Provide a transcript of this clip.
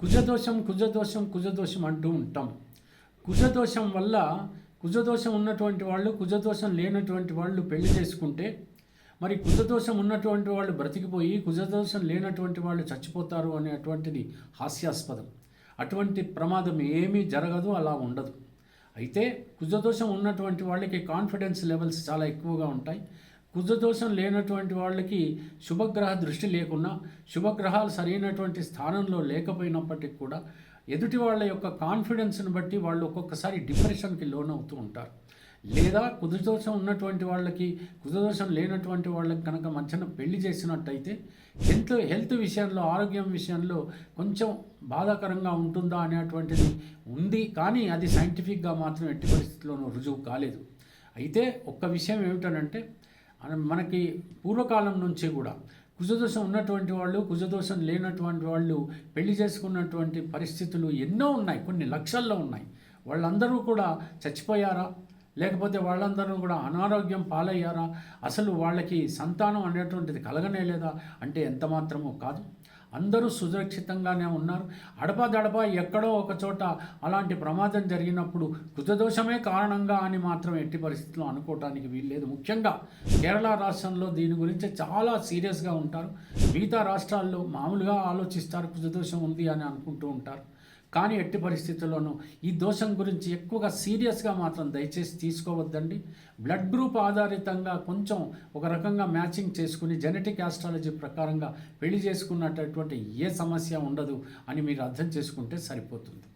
కుజదోషం కుజదోషం కుజదోషం అంటూ ఉంటాం. కుజదోషం వల్ల కుజదోషం ఉన్నటువంటి వాళ్ళు, కుజదోషం లేనటువంటి వాళ్ళు పెళ్లి చేసుకుంటే, మరి కుజదోషం ఉన్నటువంటి వాళ్ళు బ్రతికిపోయి కుజదోషం లేనటువంటి వాళ్ళు చచ్చిపోతారు అనేటువంటిది హాస్యాస్పదం. అటువంటి ప్రమాదం ఏమీ జరగదు, అలా ఉండదు. అయితే కుజదోషం ఉన్నటువంటి వాళ్ళకి కాన్ఫిడెన్స్ లెవెల్స్ చాలా ఎక్కువగా ఉంటాయి. కుజదోషం లేనటువంటి వాళ్ళకి శుభగ్రహ దృష్టి లేకున్నా, శుభగ్రహాలు సరైనటువంటి స్థానంలో లేకపోయినప్పటికీ కూడా ఎదుటి వాళ్ళ యొక్క కాన్ఫిడెన్స్ని బట్టి వాళ్ళు ఒక్కొక్కసారి డిప్రెషన్కి లోనవుతూ ఉంటారు. లేదా కుజదోషం ఉన్నటువంటి వాళ్ళకి, కుజదోషం లేనటువంటి వాళ్ళకి కనుక మధ్యన పెళ్లి చేసినట్టయితే హెల్త్ విషయంలో, ఆరోగ్యం విషయంలో కొంచెం బాధాకరంగా ఉంటుందా అనేటువంటిది ఉంది. కానీ అది సైంటిఫిక్గా మాత్రం ఎట్టి పరిస్థితుల్లోనూ రుజువు కాలేదు. అయితే ఒక్క విషయం ఏమిటనంటే, మనకి పూర్వకాలం నుంచి కూడా కుజదోషం ఉన్నటువంటి వాళ్ళు, కుజదోషం లేనటువంటి వాళ్ళు పెళ్లి చేసుకున్నటువంటి పరిస్థితులు ఎన్నో ఉన్నాయి, కొన్ని లక్షల్లో ఉన్నాయి. వాళ్ళందరూ కూడా చచ్చిపోయారా, లేకపోతే వాళ్ళందరూ కూడా అనారోగ్యం పాలయ్యారా, అసలు వాళ్ళకి సంతానం అనేటువంటిది కలగనే లేదా అంటే ఎంత మాత్రమో కాదు. అందరూ సురక్షితంగానే ఉన్నారు. అడపాదడపా ఎక్కడో ఒక చోట అలాంటి ప్రమాదం జరిగినప్పుడు కుజదోషమే కారణంగా అని మాత్రం ఎట్టి పరిస్థితుల్లో అనుకోవటానికి వీల్లేదు. ముఖ్యంగా కేరళ రాష్ట్రంలో దీని గురించి చాలా సీరియస్గా ఉంటారు. మిగతా రాష్ట్రాల్లో మామూలుగా ఆలోచిస్తారు, కుజదోషం ఉంది అని అనుకుంటూ ఉంటారు. కానీ ఎట్టి పరిస్థితుల్లోనూ ఈ దోషం గురించి ఎక్కువగా సీరియస్గా మాత్రం దయచేసి తీసుకోవద్దండి. బ్లడ్ గ్రూప్ ఆధారితంగా కొంచెం ఒక రకంగా మ్యాచింగ్ చేసుకుని జెనెటిక్ ఆస్ట్రాలజీ ప్రకారంగా పెళ్లి చేసుకున్నటువంటి ఏ సమస్య ఉండదు అని మీరు అర్థం చేసుకుంటే సరిపోతుంది.